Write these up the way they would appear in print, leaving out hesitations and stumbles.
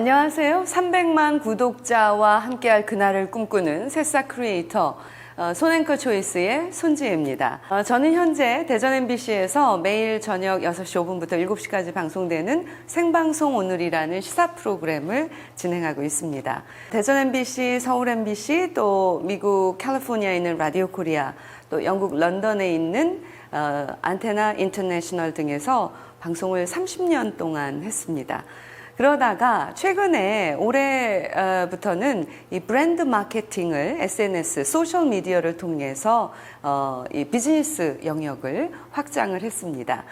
안녕하세요. 300만 구독자와 함께할 그날을 꿈꾸는 새싹 크리에이터 손앵커 초이스의 손지혜입니다. 저는 현재 대전 MBC에서 매일 저녁 6시 5분부터 7시까지 방송되는 생방송 오늘이라는 시사 프로그램을 진행하고 있습니다. 대전 MBC, 서울 MBC, 또 미국 캘리포니아에 있는 라디오 코리아, 또 영국 런던에 있는 안테나 인터내셔널 등에서 방송을 30년 동안 했습니다. 그러다가 최근에 올해부터는 이 브랜드 마케팅을 SNS, 소셜 미디어를 통해서 이 비즈니스 영역을 확장을 했습니다.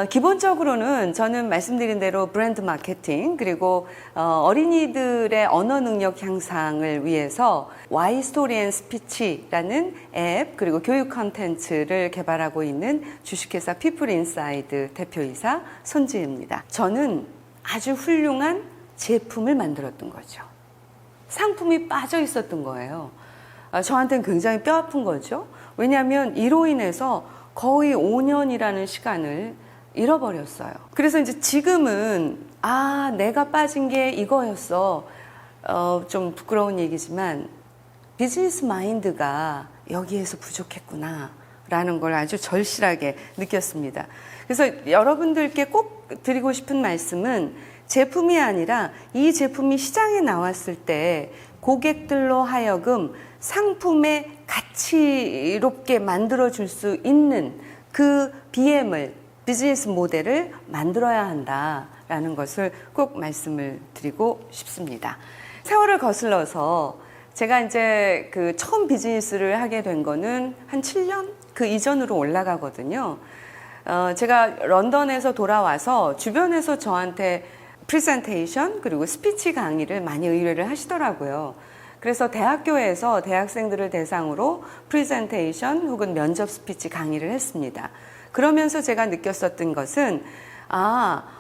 기본적으로는 저는 말씀드린 대로 브랜드 마케팅 그리고 어린이들의 언어 능력 향상을 위해서 Y 스토리 앤 스피치라는 앱 그리고 교육 콘텐츠를 개발하고 있는 주식회사 피플 인사이드 대표이사 손지혜입니다. 저는 아주 훌륭한 제품을 만들었던 거죠. 상품이 빠져 있었던 거예요. 저한테는 굉장히 뼈아픈 거죠. 왜냐하면 이로 인해서 거의 5년이라는 시간을 잃어버렸어요. 그래서 이제 지금은 내가 빠진 게 이거였어. 좀 부끄러운 얘기지만 비즈니스 마인드가 여기에서 부족했구나 라는 걸 아주 절실하게 느꼈습니다. 그래서 여러분들께 꼭 드리고 싶은 말씀은 제품이 아니라 이 제품이 시장에 나왔을 때 고객들로 하여금 상품의 가치롭게 만들어줄 수 있는 그 BM을, 비즈니스 모델을 만들어야 한다라는 것을 꼭 말씀을 드리고 싶습니다. 세월을 거슬러서 제가 이제 그 처음 비즈니스를 하게 된 거는 한 7년? 그 이전으로 올라가거든요. 제가 런던에서 돌아와서 주변에서 저한테 프레젠테이션 그리고 스피치 강의를 많이 의뢰를 하시더라고요. 그래서 대학교에서 대학생들을 대상으로 프레젠테이션 혹은 면접 스피치 강의를 했습니다. 그러면서 제가 느꼈었던 것은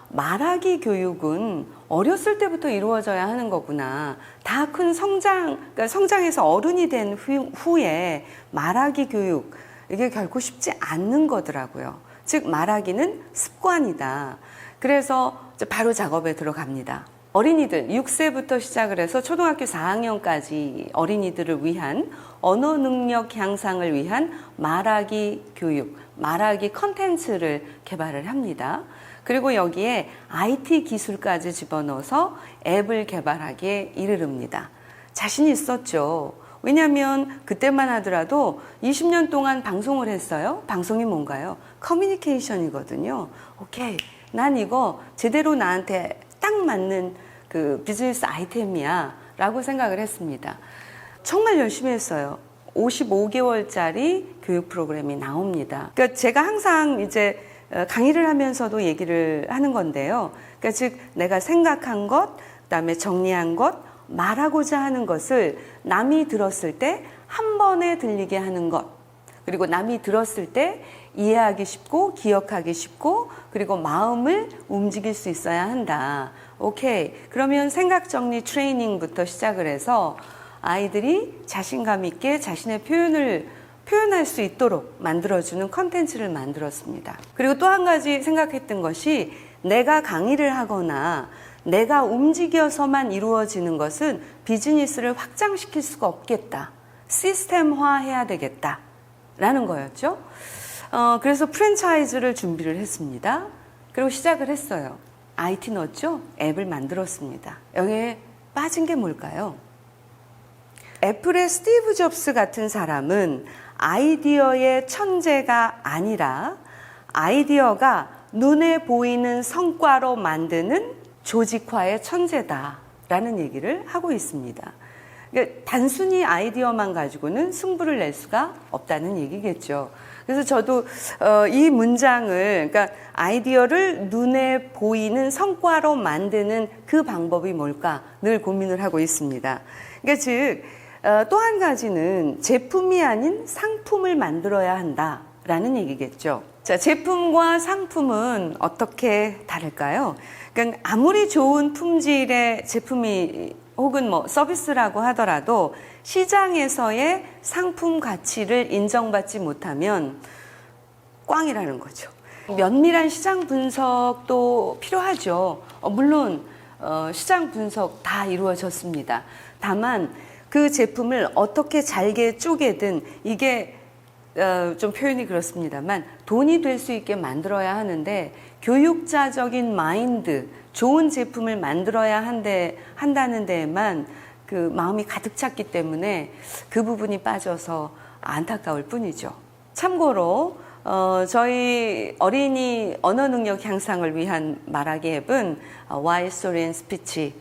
말하기 교육은 어렸을 때부터 이루어져야 하는 거구나. 다 큰 그러니까 성장해서 어른이 된 후에 말하기 교육 이게 결코 쉽지 않는 거더라고요. 즉 말하기는 습관이다. 그래서 바로 작업에 들어갑니다. 어린이들 6세부터 시작을 해서 초등학교 4학년까지 어린이들을 위한 언어 능력 향상을 위한 말하기 교육, 말하기 컨텐츠를 개발을 합니다. 그리고 여기에 IT 기술까지 집어넣어서 앱을 개발하기에 이르릅니다. 자신 있었죠. 왜냐하면 그때만 하더라도 20년 동안 방송을 했어요. 방송이 뭔가요? 커뮤니케이션이거든요. 오케이, 난 이거 제대로 나한테 딱 맞는 그 비즈니스 아이템이야 라고 생각을 했습니다. 정말 열심히 했어요. 55개월짜리 교육 프로그램이 나옵니다. 그러니까 제가 항상 이제 강의를 하면서도 얘기를 하는 건데요. 그러니까 즉 내가 생각한 것, 그다음에 정리한 것, 말하고자 하는 것을 남이 들었을 때 한 번에 들리게 하는 것, 그리고 남이 들었을 때 이해하기 쉽고 기억하기 쉽고 그리고 마음을 움직일 수 있어야 한다. 오케이. 그러면 생각 정리 트레이닝부터 시작을 해서 아이들이 자신감 있게 자신의 표현할 수 있도록 만들어주는 컨텐츠를 만들었습니다. 그리고 또 한 가지 생각했던 것이 내가 강의를 하거나 내가 움직여서만 이루어지는 것은 비즈니스를 확장시킬 수가 없겠다. 시스템화 해야 되겠다. 라는 거였죠. 그래서 프랜차이즈를 준비를 했습니다. 그리고 시작을 했어요. IT 넣었죠? 앱을 만들었습니다. 여기에 빠진 게 뭘까요? 애플의 스티브 잡스 같은 사람은 아이디어의 천재가 아니라 아이디어가 눈에 보이는 성과로 만드는 조직화의 천재다라는 얘기를 하고 있습니다. 그러니까 단순히 아이디어만 가지고는 승부를 낼 수가 없다는 얘기겠죠. 그래서 저도 이 문장을, 그러니까 아이디어를 눈에 보이는 성과로 만드는 그 방법이 뭘까 늘 고민을 하고 있습니다. 그러니까 즉 또 한 가지는 제품이 아닌 상품을 만들어야 한다라는 얘기겠죠. 자, 제품과 상품은 어떻게 다를까요? 그러니까 아무리 좋은 품질의 제품이 혹은 서비스라고 하더라도 시장에서의 상품 가치를 인정받지 못하면 꽝이라는 거죠. 면밀한 시장 분석도 필요하죠. 물론 시장 분석 다 이루어졌습니다. 다만 그 제품을 어떻게 잘게 쪼개든 이게 좀 표현이 그렇습니다만 돈이 될 수 있게 만들어야 하는데 교육자적인 마인드, 좋은 제품을 만들어야 한다는 데에만 그 마음이 가득 찼기 때문에 그 부분이 빠져서 안타까울 뿐이죠. 참고로 저희 어린이 언어 능력 향상을 위한 말하기 앱은 Y Story and Speech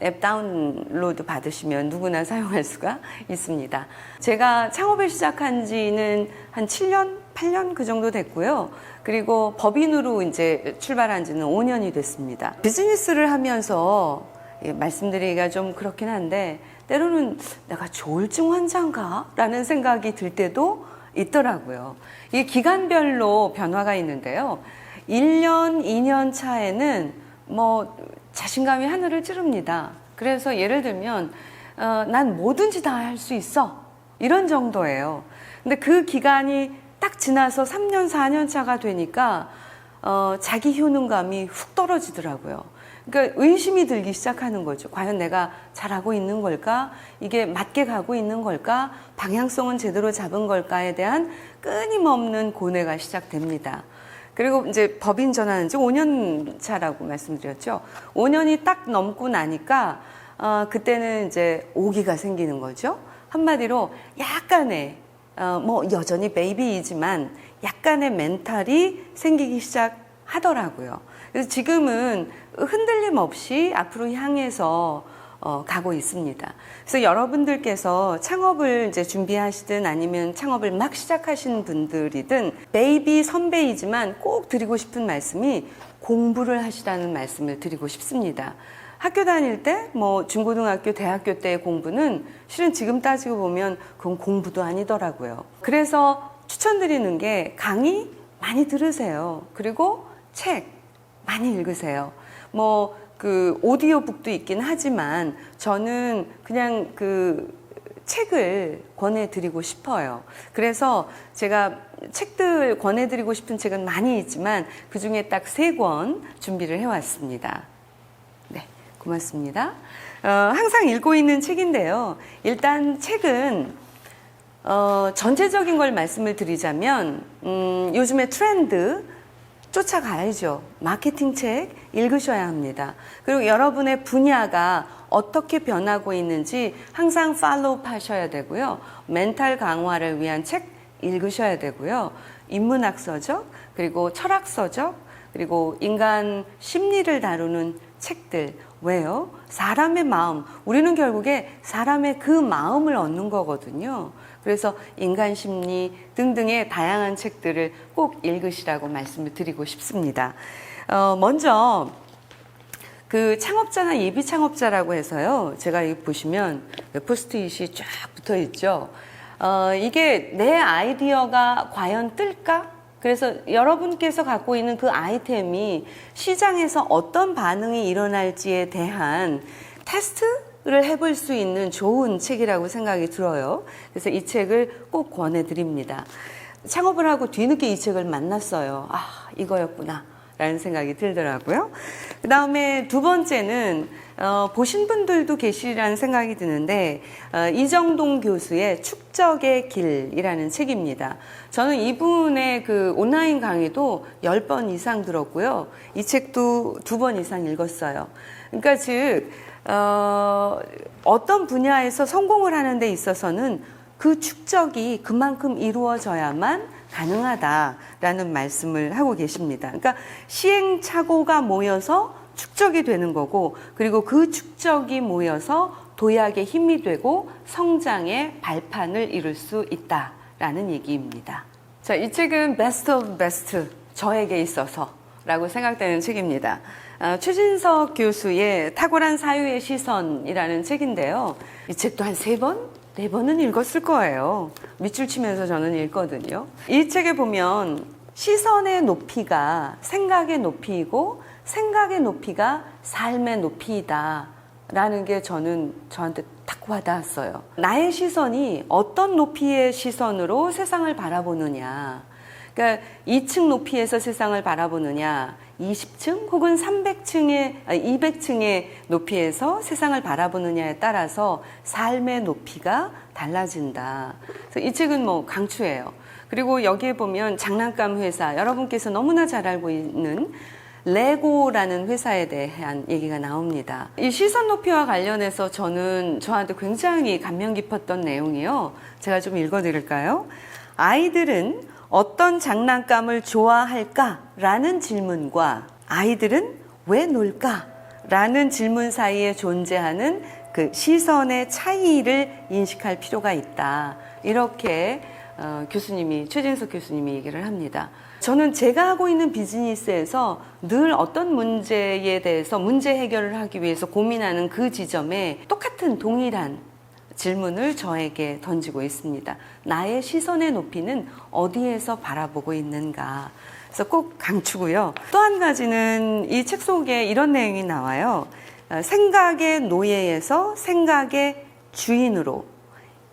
앱 다운로드 받으시면 누구나 사용할 수가 있습니다. 제가 창업을 시작한 지는 한 7년, 8년 그 정도 됐고요. 그리고 법인으로 이제 출발한 지는 5년이 됐습니다. 비즈니스를 하면서 말씀드리기가 좀 그렇긴 한데 때로는 내가 조울증 환자인가? 라는 생각이 들 때도 있더라고요. 이 기간별로 변화가 있는데요. 1년, 2년 차에는 자신감이 하늘을 찌릅니다. 그래서 예를 들면 난 뭐든지 다 할 수 있어. 이런 정도예요. 근데 그 기간이 딱 지나서 3년, 4년 차가 되니까 자기 효능감이 훅 떨어지더라고요. 그러니까 의심이 들기 시작하는 거죠. 과연 내가 잘하고 있는 걸까? 이게 맞게 가고 있는 걸까? 방향성은 제대로 잡은 걸까에 대한 끊임없는 고뇌가 시작됩니다. 그리고 이제 법인 전환한 지 5년 차라고 말씀드렸죠. 5년이 딱 넘고 나니까 그때는 이제 오기가 생기는 거죠. 한마디로 약간의 여전히 베이비이지만 약간의 멘탈이 생기기 시작하더라고요. 그래서 지금은 흔들림 없이 앞으로 향해서 가고 있습니다. 그래서 여러분들께서 창업을 이제 준비하시든 아니면 창업을 막 시작하신 분들이든 베이비 선배이지만 꼭 드리고 싶은 말씀이 공부를 하시라는 말씀을 드리고 싶습니다. 학교 다닐 때, 중고등학교, 대학교 때의 공부는 실은 지금 따지고 보면 그건 공부도 아니더라고요. 그래서 추천드리는 게 강의 많이 들으세요. 그리고 책 많이 읽으세요. 그 오디오북도 있긴 하지만 저는 그냥 그 책을 권해드리고 싶어요. 그래서 제가 책들 권해드리고 싶은 책은 많이 있지만 그 중에 딱 3권 준비를 해왔습니다. 네, 고맙습니다. 항상 읽고 있는 책인데요. 일단 책은 전체적인 걸 말씀을 드리자면 요즘의 트렌드 쫓아가야죠. 마케팅 책 읽으셔야 합니다. 그리고 여러분의 분야가 어떻게 변하고 있는지 항상 팔로우 하셔야 되고요. 멘탈 강화를 위한 책 읽으셔야 되고요. 인문학서적, 그리고 철학서적, 그리고 인간 심리를 다루는 책들. 왜요? 사람의 마음, 우리는 결국에 사람의 그 마음을 얻는 거거든요. 그래서 인간 심리 등등의 다양한 책들을 꼭 읽으시라고 말씀을 드리고 싶습니다. 먼저 그 창업자나 예비 창업자라고 해서요. 제가 여기 보시면 포스트잇이 쫙 붙어 있죠. 이게 내 아이디어가 과연 뜰까? 그래서 여러분께서 갖고 있는 그 아이템이 시장에서 어떤 반응이 일어날지에 대한 테스트를 해볼 수 있는 좋은 책이라고 생각이 들어요. 그래서 이 책을 꼭 권해드립니다. 창업을 하고 뒤늦게 이 책을 만났어요. 이거였구나 라는 생각이 들더라고요. 그 다음에 두 번째는 보신 분들도 계시리라는 생각이 드는데 이정동 교수의 축적의 길이라는 책입니다. 저는 이분의 그 온라인 강의도 10번 이상 들었고요. 이 책도 2번 이상 읽었어요. 그러니까 즉 어떤 분야에서 성공을 하는 데 있어서는 그 축적이 그만큼 이루어져야만 가능하다라는 말씀을 하고 계십니다. 그러니까 시행착오가 모여서 축적이 되는 거고, 그리고 그 축적이 모여서 도약의 힘이 되고 성장의 발판을 이룰 수 있다라는 얘기입니다. 자, 이 책은 베스트 오브 베스트, 저에게 있어서 라고 생각되는 책입니다. 최진석 교수의 탁월한 사유의 시선이라는 책인데요. 이 책도 한 3번? 4번은 읽었을 거예요. 밑줄 치면서 저는 읽거든요. 이 책에 보면 시선의 높이가 생각의 높이이고 생각의 높이가 삶의 높이이다 라는 게 저한테 딱 와닿았어요. 나의 시선이 어떤 높이의 시선으로 세상을 바라보느냐. 그러니까 2층 높이에서 세상을 바라보느냐, 20층 혹은 200층의 높이에서 세상을 바라보느냐에 따라서 삶의 높이가 달라진다. 그래서 이 책은 뭐 강추해요. 그리고 여기에 보면 장난감 회사, 여러분께서 너무나 잘 알고 있는 레고라는 회사에 대한 얘기가 나옵니다. 이 시선 높이와 관련해서 저한테 굉장히 감명 깊었던 내용이요. 제가 좀 읽어드릴까요? 아이들은 어떤 장난감을 좋아할까? 라는 질문과 아이들은 왜 놀까? 라는 질문 사이에 존재하는 그 시선의 차이를 인식할 필요가 있다. 이렇게 최진석 교수님이 얘기를 합니다. 저는 제가 하고 있는 비즈니스에서 늘 어떤 문제에 대해서 문제 해결을 하기 위해서 고민하는 그 지점에 똑같은 동일한 질문을 저에게 던지고 있습니다. 나의 시선의 높이는 어디에서 바라보고 있는가? 그래서 꼭 강추고요. 또 한 가지는 이 책 속에 이런 내용이 나와요. 생각의 노예에서 생각의 주인으로,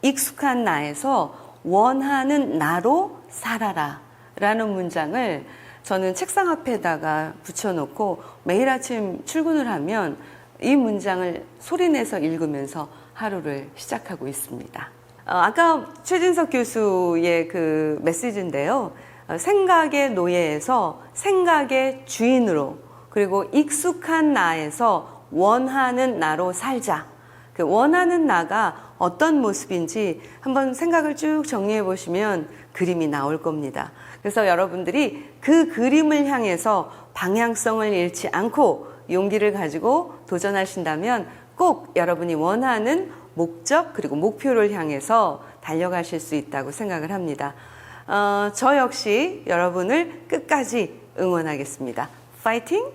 익숙한 나에서 원하는 나로 살아라 라는 문장을 저는 책상 앞에다가 붙여놓고 매일 아침 출근을 하면 이 문장을 소리내서 읽으면서 하루를 시작하고 있습니다. 아까 최진석 교수의 그 메시지인데요. 생각의 노예에서 생각의 주인으로, 그리고 익숙한 나에서 원하는 나로 살자. 그 원하는 나가 어떤 모습인지 한번 생각을 쭉 정리해 보시면 그림이 나올 겁니다. 그래서 여러분들이 그 그림을 향해서 방향성을 잃지 않고 용기를 가지고 도전하신다면 꼭 여러분이 원하는 목적 그리고 목표를 향해서 달려가실 수 있다고 생각을 합니다. 저 역시 여러분을 끝까지 응원하겠습니다. 파이팅!